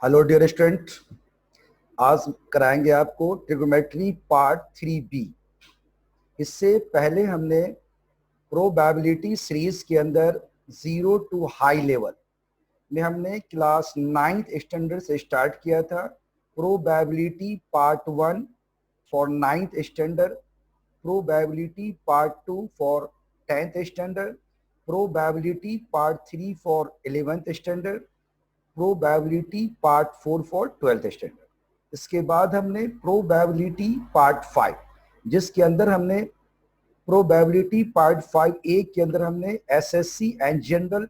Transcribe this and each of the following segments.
Hello dear student, आज कराएंगे आपको ट्रिग्नोमेट्री पार्ट 3B। इससे पहले हमने प्रोबेबिलिटी सीरीज के अंदर जीरो टू हाई लेवल में हमने क्लास 9th स्टैंडर्ड से स्टार्ट किया था। Probability part 1 for 9th standard, probability part 2 for 10th standard, probability part 3 for 11th standard, probability part 4 for 12th standard. इसके बाद हमने प्रोबेबिलिटी पार्ट 5, जिसके अंदर हमने प्रोबेबिलिटी पार्ट 5A के अंदर हमने SSC and general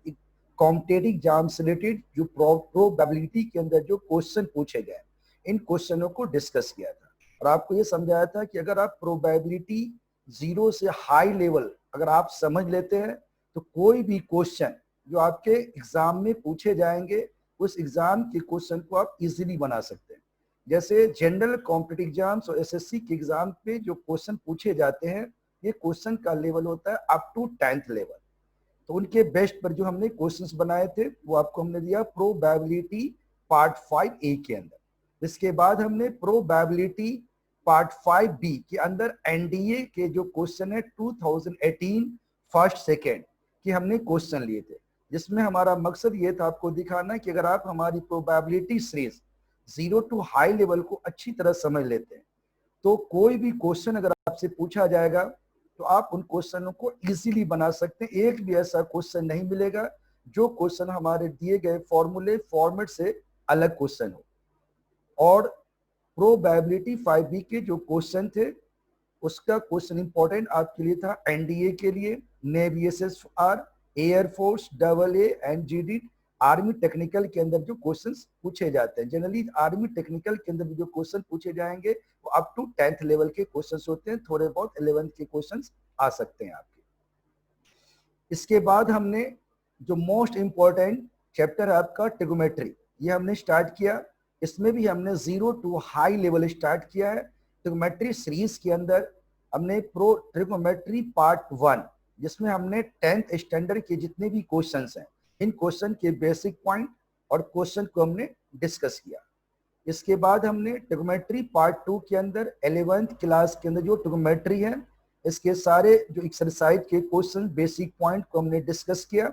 competitive exam से रिलेटेड जो प्रोबेबिलिटी के अंदर जो क्वेश्चन पूछे गए, इन क्वेश्चनों को डिस्कस किया था और आपको ये समझाया था कि अगर आप प्रोबेबिलिटी जीरो से हाई लेवल अगर आप समझ लेते हैं तो कोई भी क्वेश्चन जो आपके एग्जाम में पूछे जाएंगे उस एग्जाम के क्वेश्चन को आप इजीली बना सकते हैं। जैसे जनरल कॉम्पिटिटिव एग्जाम्स और एसएससी के एग्जाम पे जो क्वेश्चन पूछे जाते हैं, ये क्वेश्चन का लेवल होता है अप टू 10th लेवल। तो उनके बेस्ट पर जो हमने क्वेश्चंस बनाए थे वो आपको हमने दिया प्रोबेबिलिटी पार्ट 5A के अंदर। इसके बाद हमने प्रोबेबिलिटी पार्ट 5B के अंदर एनडीए के जो क्वेश्चन है 2018 फर्स्ट सेकेंड के हमने क्वेश्चन लिए थे, जिसमें हमारा मकसद ये था आपको दिखाना कि अगर आप हमारी probability series zero to high level को अच्छी तरह समझ लेते हैं तो कोई भी क्वेश्चन अगर आपसे पूछा जाएगा तो आप उन क्वेश्चनों को इजीली बना सकते हैं। एक भी ऐसा क्वेश्चन नहीं मिलेगा जो क्वेश्चन हमारे दिए गए फॉर्मूले फॉर्मेट से अलग क्वेश्चन हो। और प्रोबेबिलिटी 5B के जो क्वेश्चन थे उसका क्वेश्चन इंपॉर्टेंट आपके लिए था एनडीए के लिए, navy SSR, air force, AA and GD, army technical के अंदर जो क्वेश्चंस पूछे जाते हैं। जनरली आर्मी टेक्निकल के अंदर जो क्वेश्चन पूछे जाएंगे वो अप टू 10th लेवल के क्वेश्चंस होते हैं, थोड़े बहुत 11th के क्वेश्चंस आ सकते हैं आपके। इसके बाद हमने जो मोस्ट इंपॉर्टेंट चैप्टर है आपका ट्रिग्नोमेट्री, ये हमने स्टार्ट किया। इसमें भी हमने zero to high level start किया है। ट्रिग्नोमेट्री सीरीज के अंदर हमने प्रो ट्रिग्नोमेट्री पार्ट 1, जिसमें हमने 10th स्टैंडर्ड के जितने भी क्वेश्चंस हैं इन क्वेश्चन के बेसिक पॉइंट और क्वेश्चन को हमने डिस्कस किया। इसके बाद हमने ट्रिग्नोमेट्री पार्ट 2 के अंदर 11th क्लास के अंदर जो ट्रिग्नोमेट्री है इसके सारे जो एक्सरसाइज के क्वेश्चन बेसिक पॉइंट को हमने डिस्कस किया।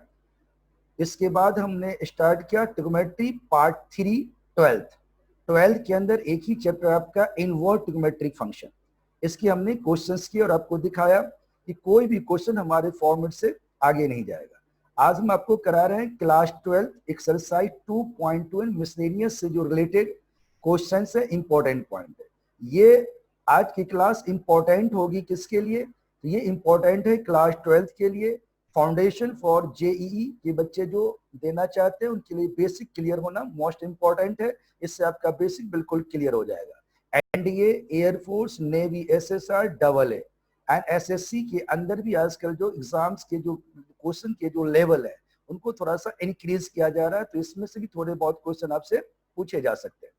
इसके बाद हमने स्टार्ट किया ट्रिग्नोमेट्री पार्ट 3 12th के अंदर एक ही चैप्टर आपका इनवर्ट ट्रिग्नोमेट्रिक फंक्शन, इसकी हमने क्वेश्चंस किए और आपको दिखाया कि कोई भी क्वेश्चन हमारे फॉर्मेट से आगे नहीं जाएगा। आज हम आपको करा रहे हैं क्लास 12 एक्सरसाइज 2.2 मिसलेनियस से जो रिलेटेड क्वेश्चन है, इंपॉर्टेंट पॉइंट है। ये आज की क्लास इंपॉर्टेंट होगी किसके लिए? तो ये इंपॉर्टेंट है क्लास 12 के लिए, फाउंडेशन फॉर जेईई के बच्चे जो देना चाहते हैं उनके लिए बेसिक क्लियर होना मोस्ट इंपॉर्टेंट है। इससे आपका बेसिक बिल्कुल क्लियर हो जाएगा। NDA, air force, navy, SSR, AA and SSC के अंदर भी आजकल जो एग्जाम्स के जो क्वेश्चन के जो लेवल है उनको थोड़ा सा इंक्रीज किया जा रहा है, तो इसमें से भी थोड़े बहुत क्वेश्चन आपसे पूछे जा सकते हैं।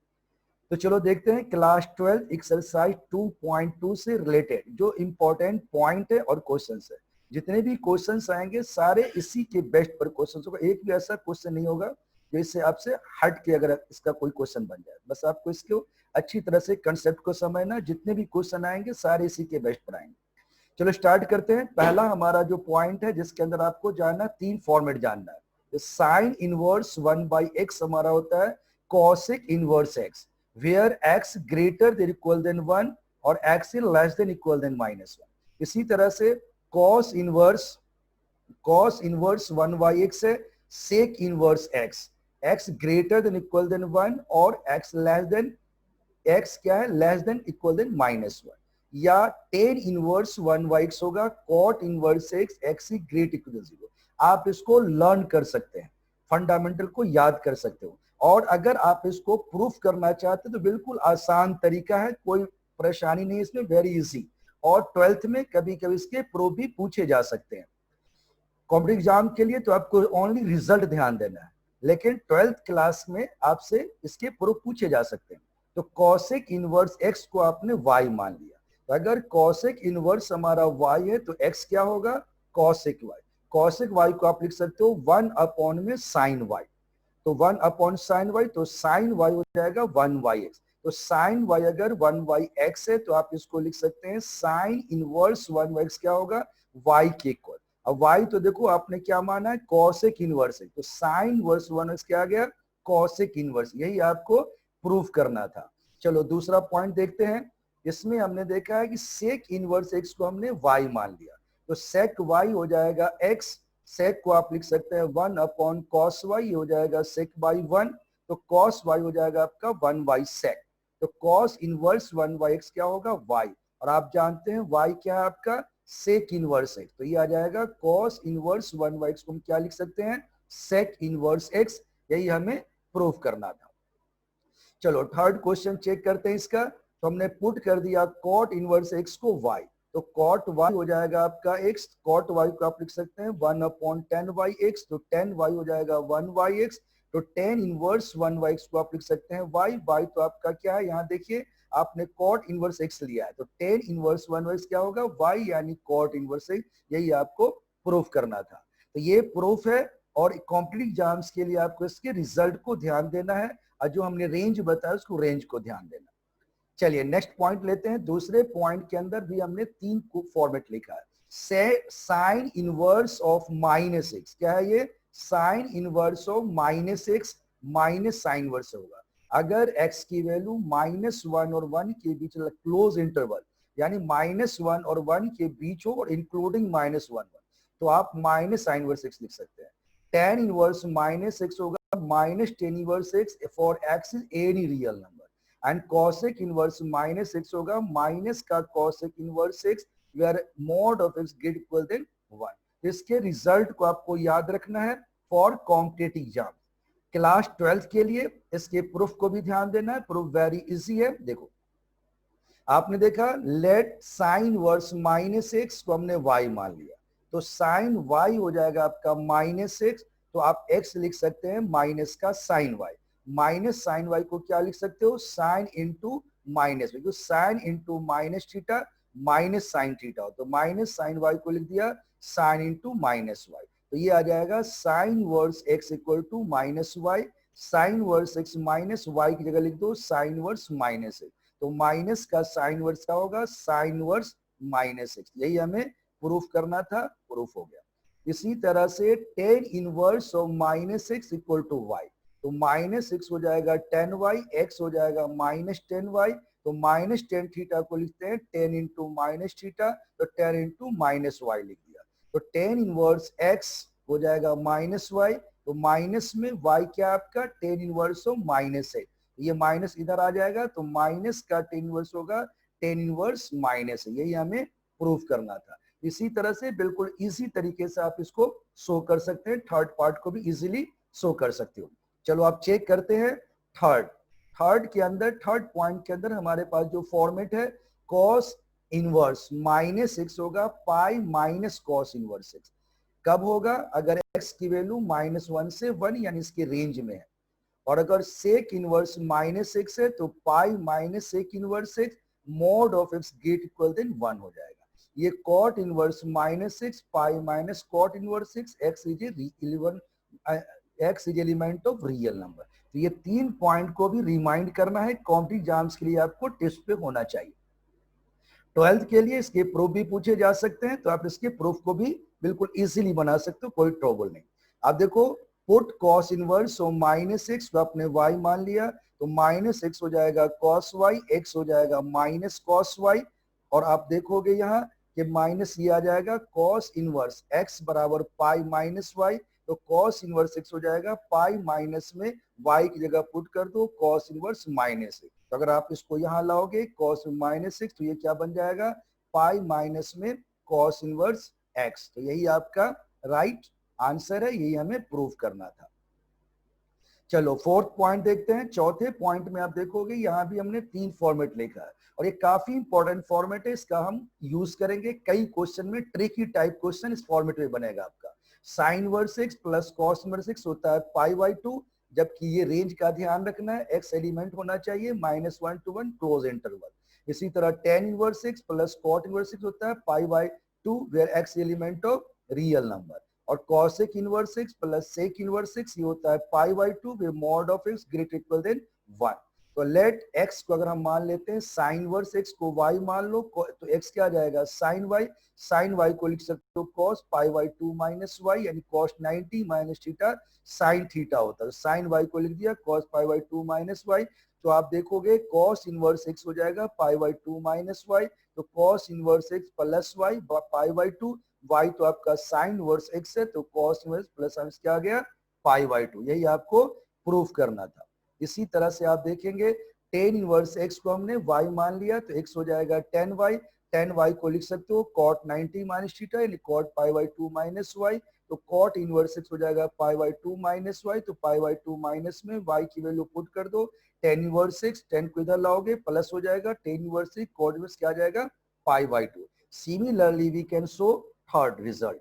तो चलो देखते हैं क्लास 12 एक्सरसाइज 2.2 से रिलेटेड जो इंपॉर्टेंट पॉइंट है और क्वेश्चंस है। जितने भी क्वेश्चंस आएंगे सारे इसी के बेस्ट पर क्वेश्चंस होगा, एक भी ऐसा क्वेश्चन नहीं होगा जो इससे आपसे हट के अगर इसका कोई क्वेश्चन बन जाए। बस आपको इसको अच्छी तरह से कंसेप्ट को समझना, जितने भी क्वेश्चन आएंगे सारे इसी के बेस्ट पर आएंगे। चलो स्टार्ट करते हैं। पहला हमारा जो पॉइंट है जिसके अंदर आपको जानना 3 फॉर्मेट जानना है। साइन इनवर्स 1/x हमारा होता है cosec inverse x, where x greater than equal than 1 और x is less than equal than -1। इसी तरह से cos इनवर्स 1/x है sec inverse x greater than equal than 1 और x less than x क्या है लेस देन इक्वल देन -1, या tan inverse 1/x होगा cot inverse x is great equal to 0। आप इसको लर्न कर सकते हैं, फंडामेंटल को याद कर सकते हो, और अगर आप इसको प्रूफ करना चाहते हैं तो बिल्कुल आसान तरीका है, कोई परेशानी नहीं इसमें, वेरी इजी। और 12th में कभी कभी इसके प्रूफ भी पूछे जा सकते हैं। कॉम्पिटिटिव एग्जाम के लिए तो आपको ओनली रिजल्ट ध्यान देना है, लेकिन 12th क्लास में आपसे इसके प्रूफ पूछे जा सकते हैं। तो कॉसेक इनवर्स x को आपने y मान लिया, तो अगर कॉसेक इनवर्स हमारा y है तो x क्या होगा कॉसेक y। कॉसेक y को आप लिख सकते हो 1 अपॉन में साइन y। तो 1 अपॉन साइन वाई, तो साइन वाई हो जाएगा 1 वाई एक्स। तो साइन वाई अगर 1 वाई एक्स है तो आप इसको लिख सकते हैं साइन इनवर्स 1 वाई एक्स क्या होगा, वाई के इक्वल। अब वाई तो देखो आपने क्या माना है, कॉसेक इनवर्स है, तो साइन वर्स 1 एक्स क्या आ गया, कॉसेक इनवर्स। यही आपको प्रूफ करना था। चलो दूसरा पॉइंट देखते हैं। इसमें हमने देखा है कि सेक इनवर्स एक्स को हमने वाई मान लिया, तो सेक वाई हो जाएगा एक्स। सेक को आप लिख सकते हैं 1 अपॉन कॉस वाई, हो जाएगा सेक बाई 1। तो कॉस वाई हो जाएगा आपका 1 बाई सेक। तो कॉस इनवर्स 1 बाई एक्स क्या होगा, वाई। और आप जानते हैं वाई क्या है आपका, सेक इनवर्स एक्स। तो ये आ जाएगा कॉस इनवर्स 1 बाई एक्स को हम क्या लिख सकते हैं, सेक इनवर्स एक्स। यही हमें प्रूफ करना था। चलो थर्ड क्वेश्चन चेक करते हैं इसका। तो हमने पुट कर दिया कॉट इनवर्स एक्स को वाई, तो कॉट वाई हो जाएगा आपका एक्स। कॉट वाई को आप लिख सकते हैं 1 अपॉन 10 वाई एक्स, तो 10 वाई हो जाएगा 1 वाई एक्स। तो 10 इनवर्स 1 वाई एक्स को आप लिख सकते हैं वाई। वाई तो आपका क्या है, यहाँ देखिए आपने कॉट इनवर्स एक्स लिया है, तो 10 इनवर्स 1 वाई एक्स क्या होगा, वाई, यानी कॉट इनवर्स एक्स। यही आपको प्रूफ करना था। तो ये प्रूफ है, और कॉम्पिटिटिव एग्जाम्स के लिए आपको इसके रिजल्ट को ध्यान देना है, और जो हमने रेंज बताया उसको रेंज को ध्यान देना। चलिए नेक्स्ट पॉइंट लेते हैं। दूसरे पॉइंट के अंदर भी हमने 3 फॉर्मेट लिखा है। Sine inverse of minus x, क्या है ये, sine inverse of minus x minus sine inverse होगा। अगर x की वैल्यू -1 और 1 के बीच क्लोज इंटरवल, यानी -1 और 1 के बीच हो और इंक्लूडिंग -1 तो आप माइनस साइन इनवर्स एक्स लिख सकते हैं। tan इनवर्स माइनस एक्स होगा minus tan inverse x for x is any real number. And cosec inverse minus x होगा माइनस का cosec inverse x where mod of x greater equal than 1। इसके result को आपको याद रखना है for competitive exam. Class 12 के लिए इसके प्रूफ को भी ध्यान देना है। प्रूफ वेरी इजी है। देखो आपने देखा let sine inverse minus x को हमने y मान लिया, तो साइन y हो जाएगा आपका माइनस एक्स। तो आप x लिख सकते हैं माइनस का sine y। Minus sine y को क्या लिख सकते हो, साइन इंटू माइनस, क्योंकि sine into minus theta minus sine theta हो, तो माइनस साइन y को लिख दिया साइन इंटू माइनस y। तो ये आ जाएगा sine inverse x equal to minus y. Sine inverse x minus y की जगह लिख दो साइन वर्स माइनस एक्स। तो माइनस का साइन वर्स क्या होगा, साइन वर्स माइनस एक्स। यही हमें प्रूफ करना था, प्रूफ हो गया। इसी तरह से tan inverse of minus x equal to y, तो माइनस एक्स हो जाएगा 10 वाई, एक्स हो जाएगा माइनस 10 वाई। तो माइनस 10 थीटा को लिखते हैं 10 इंटू माइनस थीटा, तो 10 इंटू माइनस वाई लिख दिया। तो 10 इनवर्स एक्स हो जाएगा माइनस वाई, तो माइनस में वाई क्या आपका 10 इनवर्स ऑफ माइनस है, ये माइनस इधर आ जाएगा, तो माइनस का 10 इनवर्स होगा 10 इनवर्स माइनस है। यही हमें प्रूफ करना था। इसी तरह से बिल्कुल इजी तरीके से आप इसको शो कर सकते हैं, थर्ड पार्ट को भी इजीली शो कर सकते हो। चलो आप चेक करते हैं थर्ड के अंदर, थर्ड पॉइंट के अंदर हमारे पास जो फॉर्मेट है कॉस इनवर्स माइनस एक्स होगा pi minus cos inverse x. कब होगा, अगर x की वैल्यू -1 से 1 यानी इसके रेंज में है। और अगर सेक इनवर्स माइनस एक्स है तो pi minus sec inverse x mod of x greater equal than 1 हो जाएगा। ये cot inverse minus x pi minus cot inverse x, x is element of real number. तो ये 3 पॉइंट को भी remind करना है, कॉम्पिटिटिव एग्जाम्स के लिए आपको टेस्ट पे होना चाहिए। 12th के लिए इसके प्रूफ भी पूछे जा सकते हैं, तो आप इसके प्रूफ को भी बिल्कुल इजीली बना सकते हो, कोई ट्रबल नहीं। आप देखो पुट कॉस इनवर्स और माइनस एक्स को आपने y मान लिया, तो माइनस एक्स हो जाएगा कॉस वाई, एक्स हो जाएगा माइनस कॉस वाई। और आप देखोगे यहाँ कि माइनस ये आ जाएगा कॉस इनवर्स x बराबर पाई माइनस वाई, तो कॉस इनवर्स x हो जाएगा पाई माइनस में y की जगह पुट कर दो कॉस इनवर्स माइनस एक्स। तो अगर आप इसको यहाँ लाओगे कॉस माइनस एक्स, तो ये क्या बन जाएगा पाई माइनस में कॉस इनवर्स एक्स। तो यही आपका राइट आंसर है, यही हमें प्रूव करना था। चलो फोर्थ पॉइंट देखते हैं। चौथे पॉइंट में आप देखोगे यहाँ भी हमने 3 फॉर्मेट लिखा है, और ये काफी इंपॉर्टेंट फॉर्मेट है, इसका हम यूज करेंगे कई क्वेश्चन में। ट्रिकी टाइप क्वेश्चन इस फॉर्मेट में बनेगा आपका। Sine inverse x plus cos inverse x होता है पाई बाई 2, जबकि ये रेंज का ध्यान रखना है, एक्स एलिमेंट होना चाहिए -1 to 1 क्लोज इंटरवल। इसी तरह tan inverse x plus cot inverse x होता है pi by 2 where x element of real number. और cosec inverse x plus sec inverse x ये होता है pi by 2 where mod of x greater equal than 1। तो late x को अगर हम मान लेते हैं साइन इनवर्स x को y मान लो तो x क्या आ जाएगा साइन y को लिख सकते हो cos pi by 2 minus y यानी cos 90 minus theta sine theta होता है। साइन y को लिख दिया cos pi by 2 minus y। तो आप देखोगे cos इनवर्स x हो जाएगा पाई बाई 2 माइनस y। तो cos inverse x plus y pi by 2 y तो आपका साइन इनवर्स x है तो cos इनवर्स प्लस क्या आ गया पाई बाई 2। यही आपको प्रूफ करना था। इसी तरह से आप देखेंगे टेन इनवर्स x को हमने y मान लिया तो x हो जाएगा 10y को लिख सकते हो cot 90 माइनस थीटा यानी cot pi by 2 minus y। तो cot इनवर्स x हो जाएगा पाई बाई 2 माइनस y। तो पाई बाई 2 माइनस में y की वैल्यू पुट कर दो 10 इनवर्स x 10 को इधर लाओगे प्लस हो जाएगा 10 इनवर्स x cot इनवर्स क्या आ जाएगा pi by 2। Similarly we can show third result.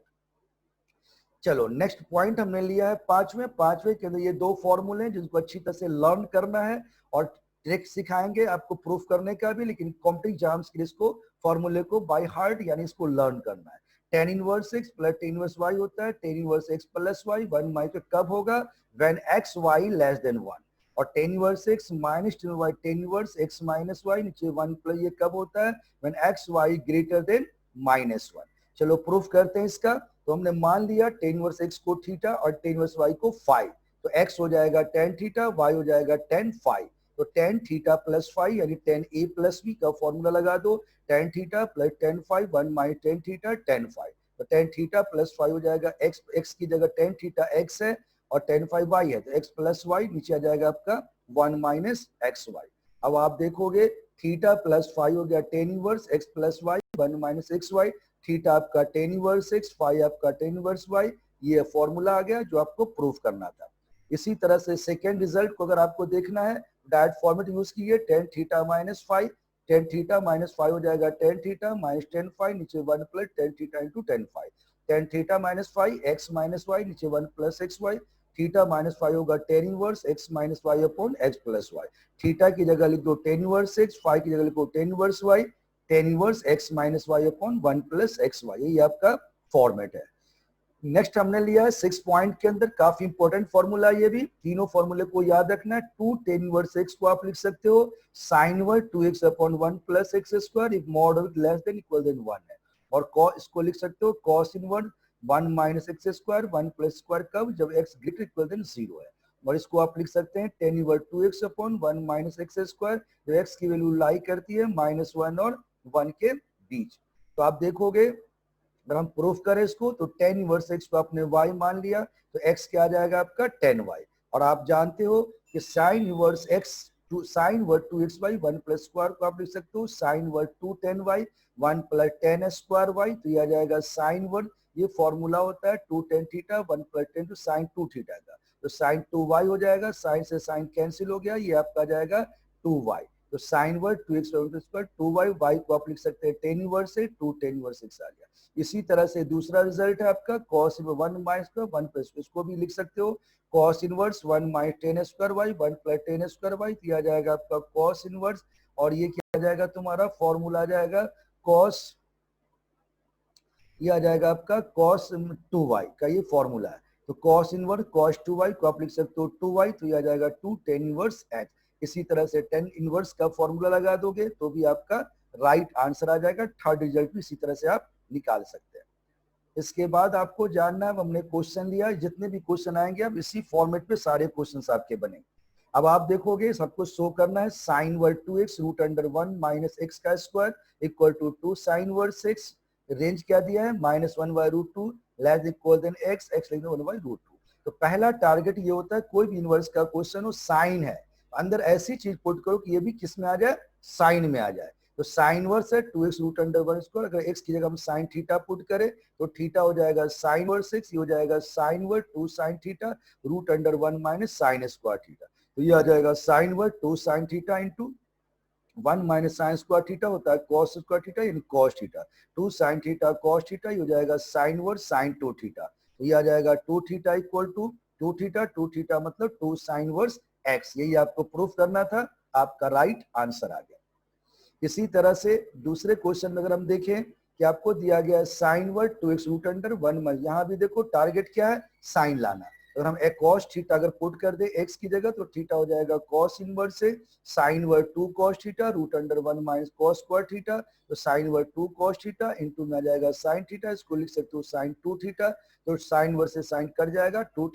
चलो नेक्स्ट पॉइंट हमने लिया है पांचवें के अंदर ये दो फॉर्मूले हैं जिनको अच्छी तरह से लर्न करना है और ट्रिक सिखाएंगे आपको प्रूफ करने का भी, लेकिन कॉम्पिटिटिव एग्जाम्स के लिए इसको फॉर्मूले को बाय हार्ट यानी इसको लर्न करना है। tan inverse x plus tan inverse y होता है tan inverse x plus y 1 माई तो कब होगा when x y less than 1 और tan inverse x minus tan inverse x minus y नीचे 1 प्लस ये कब होता है when x y greater than minus 1। चलो प्रूफ करते हैं इसका। तो हमने मान लिया tan इनवर्स x को थीटा और tan इनवर्स y को फाई। तो x हो जाएगा tan थीटा y हो जाएगा tan फाई। तो tan थीटा प्लस फाई यानी tan a प्लस b का फॉर्मूला लगा दो tan theta plus tan phi 1 minus tan theta tan phi. तो tan थीटा प्लस फाई हो जाएगा x की जगह tan थीटा x है और tan फाई y है तो x प्लस y नीचे आ जाएगा आपका 1 माइनस एक्स वाई। अब आप देखोगे थीटा प्लस फाई हो गया tan inverse x plus y 1 minus x y. Theta आपका tan इनवर्स x फाई आपका tan इनवर्स y। ये फॉर्मूला आ गया जो आपको प्रूफ करना था। इसी तरह से सेकेंड रिजल्ट को अगर आपको देखना है डायरेक्ट फॉर्मेट यूज कीजिए tan theta minus phi. tan theta minus phi हो जाएगा tan theta minus tan phi नीचे 1 plus tan theta into tan phi. tan theta minus phi x minus y नीचे 1 plus x y. Theta minus phi होगा tan inverse x minus y upon x plus y. Theta की जगह लिख दो tan inverse x, phi की जगह लिखो tan inverse y, tan inverse x minus y upon 1 plus x y. यही आपका फॉर्मेट है। नेक्स्ट हमने लिया है 6 पॉइंट के अंदर काफी इंपॉर्टेंट फॉर्मूला ये भी। तीनों फॉर्मूले को याद रखना है। 2 tan इनवर्स x को आप लिख सकते हो sin inverse 2x upon 1 plus x square if mod less than equal than 1 है। और इसको लिख सकते हो cos inverse 1 minus x square 1 plus square कब जब x ग्रेटर इक्वल देन 0 है। और इसको आप लिख सकते हैं tan inverse 2x upon 1 minus x square जो x की वैल्यू लाई करती है -1 और 1 के बीच। तो आप देखोगे अगर हम प्रूफ करें इसको तो tan इनवर्स x को आपने y मान लिया तो x क्या आ जाएगा आपका tan y। और आप जानते हो कि sin inverse x sin inverse 2x 1 plus square को आप लिख सकते हो sin inverse 2 tan y 1 plus tan square y। तो ये आ जाएगा sin इनवर्स ये फॉर्मूला होता है 2 tan थीटा 1 प्लस tan तो sin 2 थीटा का। तो sin 2y हो जाएगा sin से sin कैंसिल हो गया ये आपका आ जाएगा 2y। तो sin inverse 2x square 2y y को आप लिख सकते हैं tan इनवर्स से 2 tan इनवर्स x आ गया। इसी तरह से दूसरा रिजल्ट है आपका cos 1 माइनस 1 प्लस इसको भी लिख सकते हो cos inverse 1 minus tan square y 1 plus tan square y। तो आ जाएगा आपका cos इनवर्स और ये क्या आ जाएगा तुम्हारा फॉर्मूला आ जाएगा cos ये आ जाएगा आपका cos 2y का ये फॉर्मूला है। तो cos इनवर्स cos 2y को आप लिख सकते हो 2y। तो ये आ जाएगा 2 tan इनवर्स h। इसी तरह से tan इनवर्स का फॉर्मूला लगा दोगे तो भी आपका राइट आंसर आ जाएगा। थर्ड रिजल्ट भी इसी तरह से आप निकाल सकते हैं। इसके बाद आपको जानना है हमने क्वेश्चन लिया जितने भी क्वेश्चन आएंगे अब इसी फॉर्मेट पे सारे क्वेश्चंस आपके बनेंगे। अब आप देखोगे सबको शो करना है sin inverse 2x root under 1 minus x का square equal to 2 sin inverse 6। Range क्या दिया है -1 by root 2 less equal than x x लिख दो 1 बाय रूट 2। तो पहला टारगेट ये होता है कोई भी इनवर्स का क्वेश्चन हो साइन है अंदर ऐसी चीज पुट करो कि ये भी किस में आ जाए साइन में आ जाए। तो साइन इनवर्स है 2x रूट अंडर 1 स्क्वायर। अगर x की जगह हम साइन थीटा पुट करें तो थीटा हो जाएगा साइन इनवर्स 6 ये हो जाएगा sine inverse 2 sine theta root under 1 minus sine square theta. तो ये आ जाएगा sine inverse 2 sine theta into 1 minus sine square theta होता है cos स्क्वायर थीटा यानी cos theta 2 sine theta cos theta ये हो जाएगा साइन इनवर्स साइन 2 थीटा। तो ये आ जाएगा 2 थीटा इक्वल टू 2 थीटा मतलब 2 साइन इनवर्स x। यही आपको प्रूफ करना था आपका राइट आंसर आ गया। इसी तरह से दूसरे क्वेश्चन में अगर हम देखें कि आपको दिया गया है sign word 2x root under 1 यहाँ भी देखो टारगेट क्या है, साइन लाना। अगर हम एक cos थीटा अगर पुट कर दे x की जगह तो थीटा हो जाएगा cos इनवर्स से sine word 2 cos theta root under 1 minus cos square theta, तो sine word 2 cos theta into में आ जाएगा साइन थीटा, इसको लिख सकते हो साइन 2 थीटा, तो साइन वर्ड से साइन कट जाएगा 2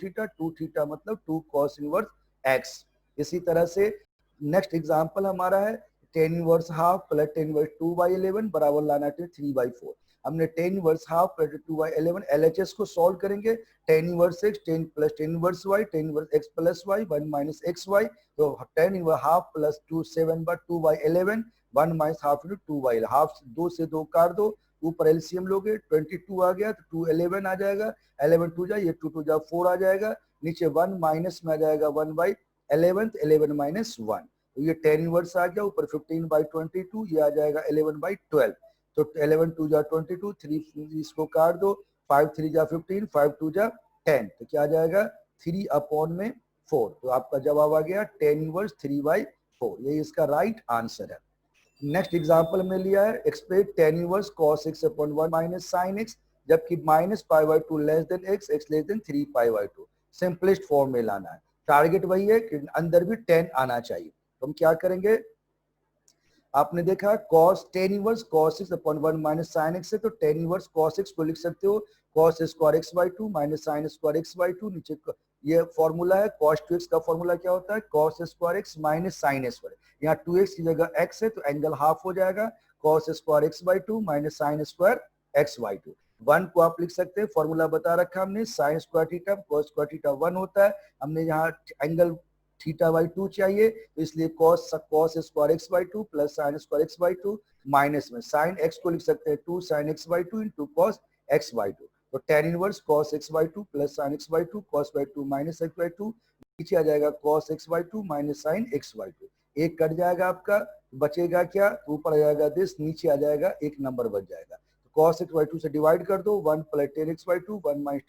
थीटा मतलब 2 cos इनवर्स x। इसी तरह से नेक्स्ट एग्जांपल हमारा है tan inverse half plus tan inverse 2/11 बराबर लाना है 3/4। हमने tan inverse half plus 2/11 LHS को सॉल्व करेंगे, tan inverse x 10 plus tan inverse y, tan inverse x plus y 1 minus x y, तो tan inverse half plus 2 7/2/11 1 minus half into 2/11, half 2 से 2 काट दो, ऊपर एलसीएम लोगे 22 आ गया तो 2 11 आ जाएगा, 11 2 जा ये 2 2 जा 4 आ जाएगा, नीचे 1 माइनस में आ जाएगा 1/11 11 माइनस 1, तो ये 10 इनवर्स आ गया, ऊपर 15/22 ये आ जाएगा 11/12, तो 11 2 जा 22 3 इसको काट दो, 5 3 जा 15 5 2 जा 10, तो क्या आ जाएगा 3/4, तो आपका जवाब आ गया 10 इनवर्स 3/4, यही इसका राइट आंसर है। नेक्स्ट एग्जांपल में लिया है express tan inverse cos x upon 1 minus sine x, जबकि minus π/2 less than x less than 3π/2, simplest form में लाना है। टारगेट वही है कि अंदर भी 10 आना चाहिए, तो हम क्या करेंगे, आपने देखा cos 10 inverse cos x upon 1 minus sine x है, तो 10 इनवर्स cos x को लिख सकते हो cos square x/2 minus sine square x/2, नीचे ये फॉर्मूला है cos 2x का फॉर्मूला क्या होता है cos square x minus sine square, यहाँ 2x की जगह x है तो एंगल हाफ हो जाएगा cos square x/2 minus sine square x/2, 1 को आप लिख सकते हैं, फॉर्मूला बता रखा हमने sign square theta cos square theta 1 होता है, हमने यहाँ एंगल θ/2 चाहिए तो इसलिए cos square x/2 plus sine square x/2 minus में साइन x को लिख सकते हैं 2 sin x/2 into cos x/2, तो tan inverse cos x/2 plus sin x/2 cos/2 minus x/2, नीचे आ जाएगा cos x/2 minus sin x/2, एक कट जाएगा आपका, बचेगा क्या, ऊपर आ जाएगा दिस, नीचे आ जाएगा एक नंबर बच जाएगा, तो cos x/2 से डिवाइड कर दो 1 प्लस 10x/2 1 माइनस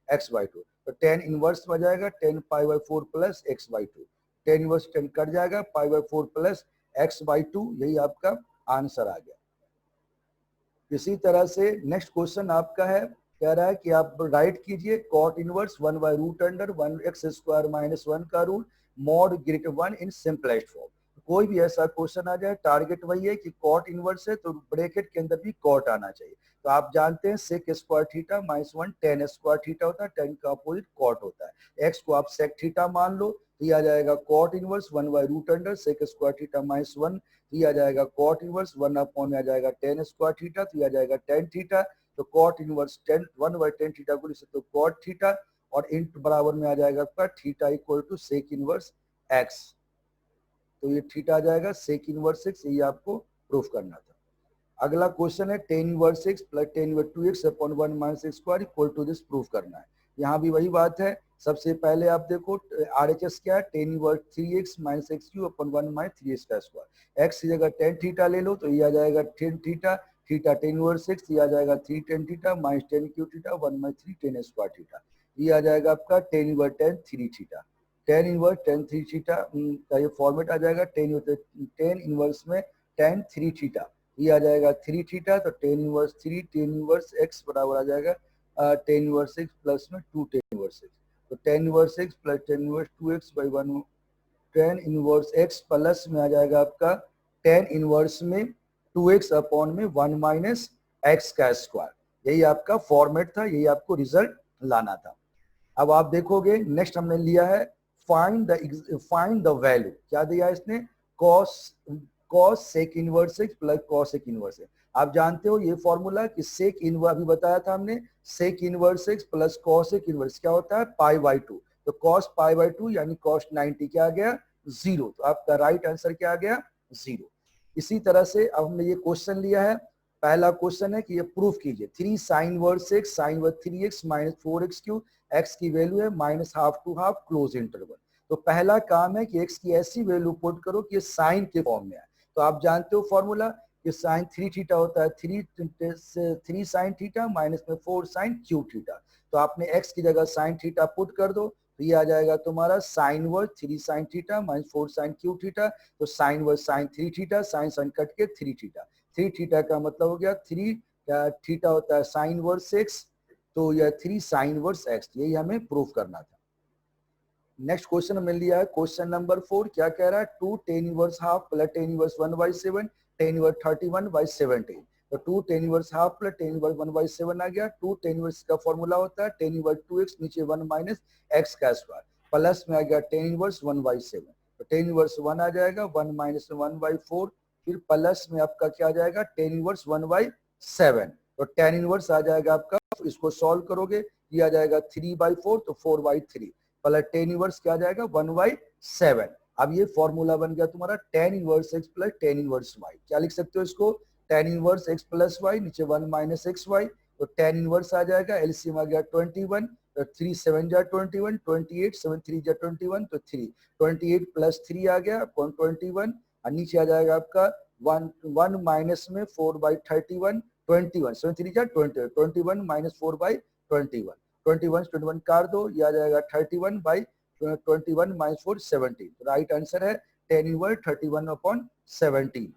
10x/2, तो tan इनवर्स में जाएगा 10π/4 प्लस x/2, 10 इनवर्स 10 कट जाएगा π/4 प्लस x/2, यही आपका आंसर आ गया। इसी तरह से नेक्स्ट क्वेश्चन आपका है, कह रहा है कि आप राइट कीजिए cot इनवर्स 1/√1 x² माइनस 1 का root mod greater 1 in simplest form. कोई भी ऐसा क्वेश्चन आ जाए टारगेट वही है कि cot इनवर्स है तो ब्रैकेट के अंदर भी cot आना चाहिए, तो आप जानते हैं sec square theta minus 1 tan square theta होता है, tan का अपोजिट cot होता है, x को आप sec थीटा मान लो तो ये आ जाएगा cot inverse under sec square theta minus 1, तो ये आ जाएगा cot इनवर्स 1 अपॉन में आ जाएगा tan स्क्वायर थीटा, तो ये आ जाएगा tan थीटा, तो cot इनवर्स 10 1/tan थीटा को लिख सकते हो cot थीटा, और इंट बराबर में आ जाएगा आपका theta equal to sec inverse x, तो ये थीटा आ जाएगा sec इनवर्स x, ये आपको प्रूफ करना था। अगला क्वेश्चन है tan inverse x plus tan inverse 2x upon 1 minus x square equal to this proof करना है। यहाँ भी वही बात है, सबसे पहले आप देखो RHS क्या है tan inverse 3x minus x³ upon 1 minus 3x का स्क्वायर, x की जगह tan थीटा ले लो तो ये आ जाएगा tan theta, theta tan inverse x, ये आ जाएगा 3 tan theta minus tan Q theta 1 minus 3 tan square theta, ये आ जाएगा आपका tan inverse tan 3 theta, tan inverse tan 3 theta का ये फॉर्मेट आ जाएगा, tan इनवर्स में tan 3 थीटा, ये आ जाएगा 3 थीटा, तो tan inverse 3 tan inverse x बराबर आ जाएगा tan इनवर्स x प्लस में 2 tan इनवर्स x, तो tan inverse x plus tan inverse 2x/1 tan inverse x plus में आ जाएगा आपका tan इनवर्स में 2x अपॉन में 1 माइनस x का स्क्वायर, यही आपका फॉर्मेट था, यही आपको रिजल्ट लाना था। अब आप देखोगे नेक्स्ट हमने लिया है फाइंड द वैल्यू, क्या दिया है इसने cos sec inverse x plus cos sec inverse x, आप जानते हो ये फॉर्मूला कि sec इनवर्स अभी बताया था हमने, sec inverse x plus cos sec inverse क्या होता है π/2, तो cos π/2 यानी cos 90 क्या आ गया 0, तो आपका राइट आंसर क्या आ गया 0। इसी तरह से अब हमने ये क्वेश्चन लिया है, पहला क्वेश्चन है कि ये प्रूफ कीजिए 3 sin inverse x sin inverse 3x minus 4x³ x की वैल्यू है minus half to half close interval, तो पहला काम है कि x की ऐसी वैल्यू पुट करो कि साइन के फॉर्म में आए, तो आप जानते हो फॉर्मूला कि साइन 3 थीटा होता है 3 sin थीटा माइनस में 4 sin क्यूब थीटा, तो आपने x की जगह साइन थीटा पुट कर दो तो ये आ जाएगा तुम्हारा sine inverse 3 sin theta minus 4 sin cube theta, तो sine inverse sine 3 theta sine sine cut के 3 थीटा, 3 थीटा का मतलब हो गया 3 क्या थीटा होता है साइन इनवर्स एक्स, तो यह 3 साइन इनवर्स एक्स, यही हमें प्रूफ करना था। नेक्स्ट क्वेश्चन मिल लिया है, क्वेश्चन नंबर 4 क्या कह रहा है, 2 tan inverse half plus tan inverse 1/7 tan inverse 31/17। तो 2 tan inverse half plus tan inverse 1/7 आ गया। 2 tan इनवर्स का फॉर्मूला होता है tan इनवर्स 2x नीचे 1 माइनस x का स्क्वायर, प्लस में आ गया tan इनवर्स 1/7। तो tan इनवर्स 1 आ जाएगा, 1 माइनस 1/4, फिर प्लस में आपका क्या आ जाएगा tan इनवर्स 1/7। तो tan इनवर्स आ जाएगा आपका, इसको सॉल्व करोगे ये आ जाएगा 3/4, तो 4/3 प्लस tan इनवर्स क्या आ जाएगा 1/7। अब ये फॉर्मूला बन गया तुम्हारा tan inverse x plus tan inverse y। क्या लिख सकते हो इसको, tan inverse x plus y नीचे 1 माइनस xy, तो tan इनवर्स आ जाएगा, एलसीएम आ गया 21, तो 3 7 जा 21, 28 7 3 जा 21, तो 3 28 प्लस 3 आ गया अपॉन 21, और नीचे आ जाएगा आपका 1 माइनस में 4/31, 21 7 3 जा 20, 21 माइनस 4/21, 21 काट दो, ये आ जाएगा 31/21 माइनस 4 17। राइट आंसर है tan इनवर्स 31/17।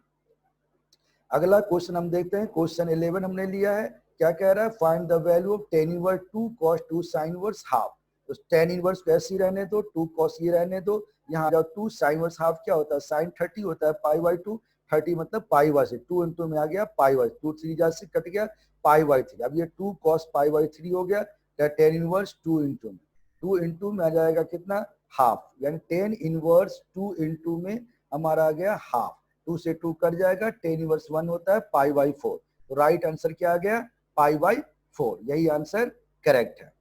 अगला क्वेश्चन हम देखते हैं, क्वेश्चन 11 हमने लिया है, क्या कह रहा है, find the value of tan inverse 2 cos 2 sin inverse half. तो tan इनवर्स को ऐसे ही रहने दो, 2 cos ये रहने दो, यहाँ जाओ 2 sin इनवर्स हाफ क्या होता है sin 30 होता है π/2, 30 मतलब π/6, 2 इंटू में आ गया π/2, 2 3 जा से कट गया π/3। अब ये 2 cos π/3 हो गया, tan इनवर्स 2 इंटू में, 2 इंटू में आ जाएगा कितना हाफ, यानी tan इनवर्स 2 इंटू में हमारा आ गया हाफ, 2 से 2 कट जाएगा, tan इनवर्स 1 होता है π/4। तो राइट आंसर क्या आ गया π/4, यही आंसर करेक्ट है।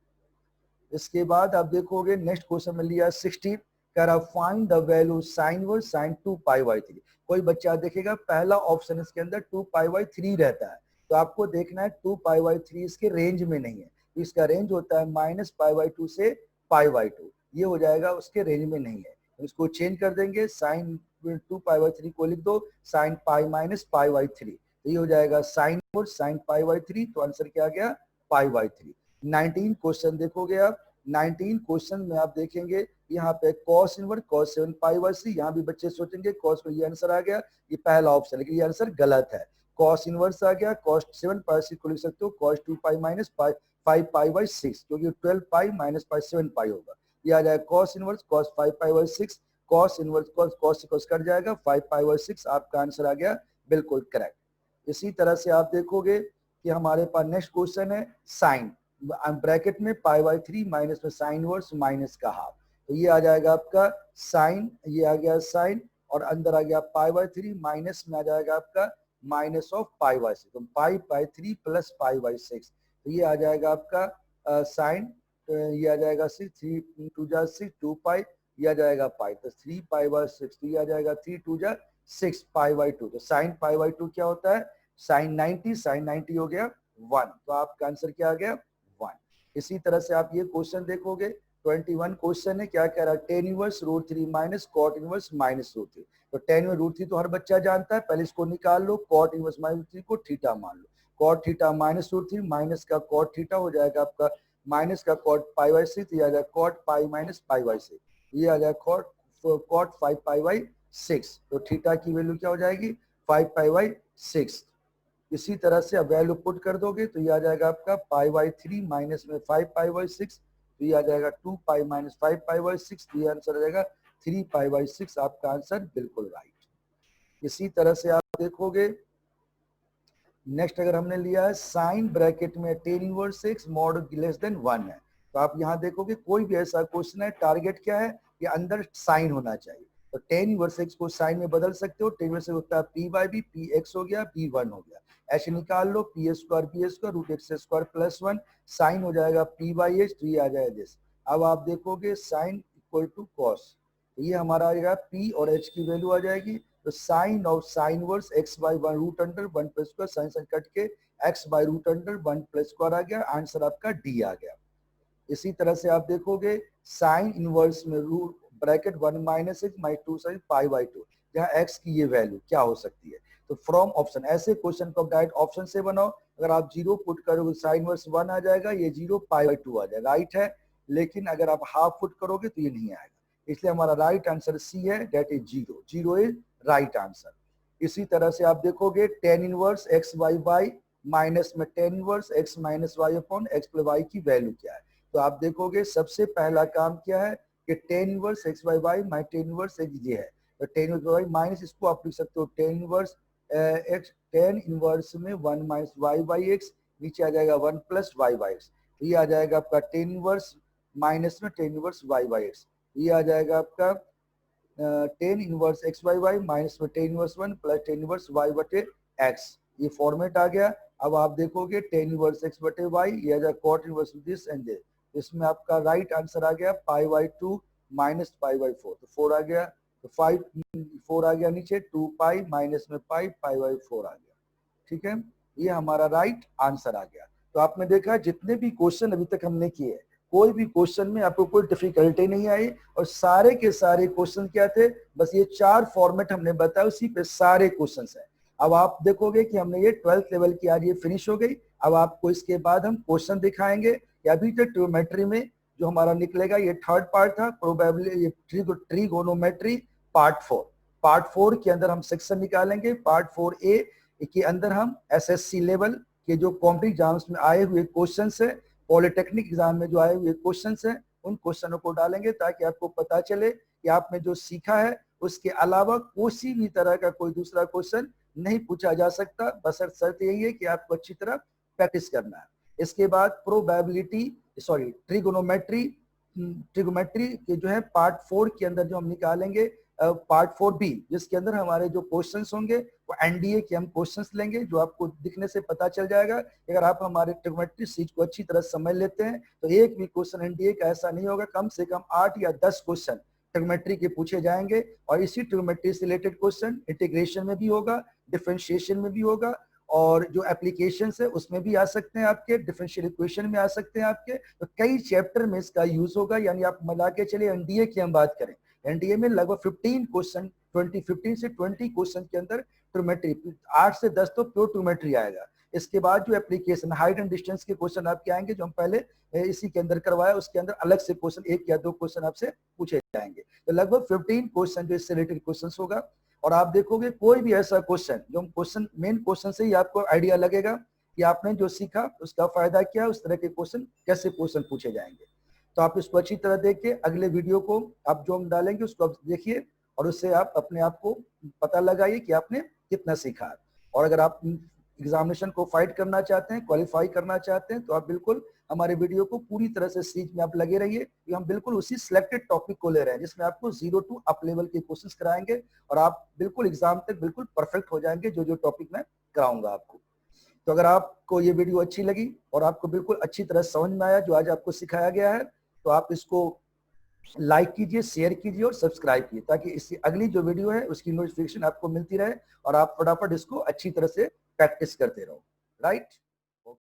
इसके बाद आप देखोगे नेक्स्ट क्वेश्चन में लिया 16, कह रहा find the value sine inverse sin 2 π/3। कोई बच्चा देखेगा पहला ऑप्शन इसके अंदर 2 π/3 रहता है, तो आपको देखना है 2 π/3 इसके रेंज में नहीं है, तो इसका रेंज होता है माइनस π/2 से π/2, ये हो जाएगा उसके रेंज में नहीं है, तो इसको चेंज कर देंगे, साइन 2 π/3 को लिख दो साइन पाई माइनस π/3, तो ये हो जाएगा साइन इनवर्स sin π/3, तो आंसर क्या आ गया π/3। 19 क्वेश्चन देखोगे आप, 19 क्वेश्चन में आप देखेंगे यहाँ पे cos इनवर्स cos 7 π/3, यहाँ भी बच्चे सोचेंगे cos को, ये आंसर आ गया, ये पहला ऑप्शन, लेकिन ये आंसर गलत है, cos इनवर्स आ गया, cos 7 π/6 को लिख सकते हो cos 2 पाई माइनस 5 π/6, क्योंकि 12 पाई माइनस 7 पाई होगा, ये आ जाएगा cos inverse cos 5 π/6, cos inverse cos cut जाएगा 5 π/6, आपका आंसर आ गया बिल्कुल करेक्ट। इसी तरह से आप देखोगे कि हमारे पास नेक्स्ट क्वेश्चन है साइन, ब्रैकेट में π/3 माइनस में साइन इनवर्स माइनस का हाफ, तो ये आ जाएगा आपका साइन, ये आ गया साइन, और अंदर आ गया π/3 माइनस में आ जाएगा आपका माइनस ऑफ π/6, तो π/3 प्लस π/6, तो ये आ जाएगा आपका साइन, ये आ जाएगा 6, 3 2 जा 6 2 पाई, ये आ जाएगा पाई, तो 3 π/6, तो ये आ जाएगा 3 2 जा 6 π/2, तो साइन π/2 क्या होता है साइन 90, साइन 90 हो गया 1, तो आपका आंसर क्या आ गया 1। इसी तरह से आप ये क्वेश्चन देखोगे 21 क्वेश्चन है, क्या कह रहा है, tan inverse √3 minus cot inverse minus √3। तो tan इनवर्स √3 तो हर बच्चा जानता है, पहले इसको निकाल लो, cot इनवर्स माइनस √3 को थीटा मान लो, cot थीटा माइनस √3 माइनस का cot थीटा हो जाएगा आपका माइनस का cot π/6, ये आ जाएगा cot पाई माइनस π/6, ये आ जाएगा cot 5 π/6, तो थीटा की वैल्यू क्या हो जाएगी 5 π/6। इसी तरह से अब वैल्यू पुट कर दोगे तो ये आ जाएगा आपका π/3 माइनस में 5 π/6, तो ये आ जाएगा 2 पाई माइनस 5 π/6, तो ये आंसर आ जाएगा 3 π/6, आपका आंसर बिल्कुल राइट। इसी तरह से आप देखोगे नेक्स्ट, अगर हमने लिया है साइन ब्रैकेट में tan inverse x mod less then 1 है, तो आप यहाँ देखोगे कोई भी ऐसा क्वेश्चन है, टारगेट क्या है कि अंदर साइन होना चाहिए, तो tan इनवर्स x को साइन में बदल सकते हो, tan इनवर्स होता है p/b, px हो गया p1 हो गया, ऐसे निकाल लो p² b² √x² plus 1, sign हो जाएगा p/h, तो ये आ जाएगा जैसे। अब आप देखोगे साइन इक्वल टू कॉस, तो ये हमारा आएगा p और h की वैल्यू आ जाएगी, तो sine of sine inverse x/1 √1 plus square, sine sine cut के x/√1 प्लस स्क्वायर आ गया, आंसर आपका d आ गया। इसी तरह से आप देखोगे साइन इनवर्स में रूट ब्रैकेट 1 माइनस x माई 2 साइन π/2, जहाँ x की ये वैल्यू क्या हो सकती है, तो फ्रॉम ऑप्शन, ऐसे क्वेश्चन को डायरेक्ट ऑप्शन से बनाओ, अगर आप 0 पुट करोगे साइन इनवर्स 1 आ जाएगा, ये 0 π/2 आ जाएगा, राइट है, लेकिन अगर आप हाफ पुट करोगे तो ये नहीं आएगा, इसलिए हमारा राइट आंसर सी है, that is 0 is right answer. इसी तरह से आप देखोगे tan inverse xy by minus में tan inverse x minus y upon x plus y की वैल्यू क्या है। तो आप देखोगे सबसे पहला काम क्या है कि tan inverse x by y minus tan inverse x ये है, तो टेन इनवर्स वाई माइनस इसको आप लिख सकते हो tan inverse x, tan inverse में one minus y by x, नीचे आ जाएगा one plus y by x, ये आ जाएगा आपका टेन इनवर्स माइनस में tan inverse y by x, ये आ जाएगा आपका tan inverse x by y minus में tan inverse one plus tan inverse y बटे एक्स, ये फॉर्मेट आ गया। अब आप देखोगे टेन इनवर्स एक्स बटे वाई, ये आ जाएगा cot inverse this and this, इसमें आपका राइट आंसर आ गया pi by two minus pi by four, तो फोर आ गया, तो फाइव फोर आ गया नीचे, टू पाई माइनस में पाई पाई बाई फोर आ गया, ठीक है, ये हमारा राइट आंसर आ गया। तो आपने देखा जितने भी क्वेश्चन अभी तक हमने किए, कोई भी क्वेश्चन में आपको कोई डिफिकल्टी नहीं आई, और सारे के सारे क्वेश्चन क्या थे, बस ये चार फॉर्मेट हमने बताया, उसी पे सारे क्वेश्चन है। अब आप देखोगे कि हमने ये 12th लेवल की आज ये फिनिश हो गई। अब आपको इसके बाद हम क्वेश्चन दिखाएंगे कि अभी तक ट्रिग्नोमेट्री में जो हमारा निकलेगा ये थर्ड पार्ट था, प्रोबेबिलिटी ये ट्रिगोनोमेट्री पार्ट 4। पार्ट 4 के अंदर हम सेक्शन निकालेंगे, पार्ट 4A के अंदर हम एसएससी लेवल के जो कॉम्पिटिटिव एग्जाम्स में आए हुए क्वेश्चंस है, पॉलिटेक्निक एग्जाम में जो आए हुए क्वेश्चंस हैं, उन क्वेश्चनों को डालेंगे ताकि आपको पता चले कि आपने जो सीखा है उसके अलावा किसी भी तरह का कोई दूसरा क्वेश्चन नहीं पूछा जा सकता, बशर्त शर्त यही है कि आपको अच्छी तरह प्रैक्टिस करना है। इसके बाद प्रोबेबिलिटी ट्रिगोनोमेट्री के जो है पार्ट 4 के अंदर जो हम निकालेंगे पार्ट 4B, जिसके अंदर हमारे जो क्वेश्चंस होंगे वो एनडीए के हम क्वेश्चंस लेंगे, जो आपको दिखने से पता चल जाएगा। अगर आप हमारे ट्रिग्नोमेट्री सीरीज को अच्छी तरह समझ लेते हैं तो एक भी क्वेश्चन एनडीए का ऐसा नहीं होगा, कम से कम 8 या 10 क्वेश्चन ट्रिग्नोमेट्री के पूछे जाएंगे, और इसी ट्रिग्नोमेट्री से रिलेटेड क्वेश्चन इंटीग्रेशन में भी होगा, डिफरेंशिएशन में भी होगा, और जो एप्लीकेशन है उसमें भी आ सकते हैं आपके, डिफरेंशियल इक्वेशन में आ सकते हैं आपके, तो कई चैप्टर में इसका यूज होगा। यानी आप मिला के चलिए एनडीए की हम बात करें, एनडीए में लगभग 15 क्वेश्चन 15 से 20 क्वेश्चन के अंदर ट्रिग्नोमेट्री 8 से 10 तो प्योर ट्रिग्नोमेट्री आएगा। इसके बाद जो एप्लीकेशन हाइट एंड डिस्टेंस के क्वेश्चन आपके आएंगे, जो हम पहले इसी के अंदर करवाया, उसके अंदर अलग से क्वेश्चन 1 या 2 क्वेश्चन आपसे पूछे जाएंगे। तो लगभग 15 क्वेश्चन जो इससे रिलेटेड क्वेश्चन होगा। और आप देखोगे कोई भी ऐसा क्वेश्चन जो क्वेश्चन मेन क्वेश्चन से ही आपको आइडिया लगेगा कि आपने जो सीखा उसका फायदा क्या, उस तरह के क्वेश्चन कैसे क्वेश्चन पूछे जाएंगे। तो आप इसको अच्छी तरह देख के अगले वीडियो को आप जो हम डालेंगे उसको आप देखिए, और उससे आप अपने आप को पता लगाइए कि आपने कितना सीखा है। और अगर आप एग्जामिनेशन को फाइट करना चाहते हैं, क्वालिफाई करना चाहते हैं, तो आप बिल्कुल हमारे वीडियो को पूरी तरह से सीरीज में आप लगे रहिए, कि हम बिल्कुल उसी सिलेक्टेड टॉपिक को ले रहे हैं जिसमें आपको 0 to अप लेवल के क्वेश्चंस कराएंगे, और आप बिल्कुल एग्जाम तक बिल्कुल परफेक्ट हो जाएंगे जो जो टॉपिक मैं कराऊंगा आपको। तो अगर आपको ये वीडियो अच्छी लगी और आपको बिल्कुल अच्छी तरह समझ में आया जो आज आपको सिखाया गया है, तो आप इसको लाइक कीजिए, शेयर कीजिए और सब्सक्राइब कीजिए, ताकि इसकी अगली जो वीडियो है उसकी नोटिफिकेशन आपको मिलती रहे और आप फटाफट इसको अच्छी तरह से प्रैक्टिस करते रहो। राइट।